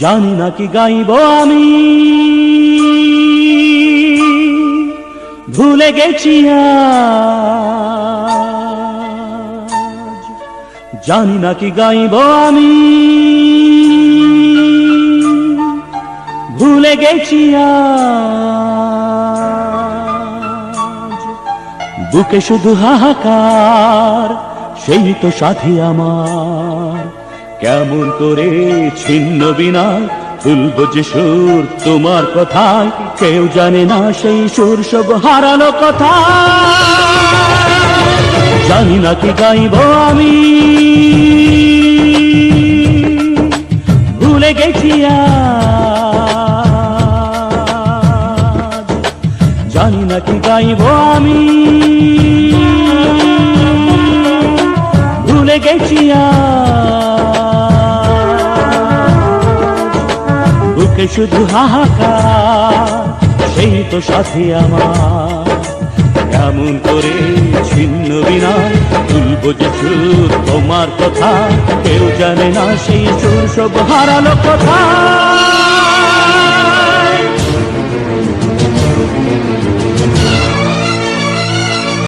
জানি না কি গাইব আমি, ভুলে গেছি আজ। জানি না কি গাইব আমি, ভুলে গেছি আজ। বুকে শুধু হাহাকার, সেই তো সাথী আমার। কেমন করে ছিন্ন বিনায় তুলব যে সুর তোমার কথায়, কেউ জানে না সেই সুর সব হারানো কথা। জানি না কি গাইব আমি, ভুলে গেছি আজ। জানি না কি গাইব আমি, ভুলে গেছি আজ। বুকে শুধু হাহাকার, সেই তো সাথী আমার। কেমন করে ছিন্ন বিনায় তুলব যে সুর তোমার কথা, কেউ জানে না সেই সুর সব হারালো কথা।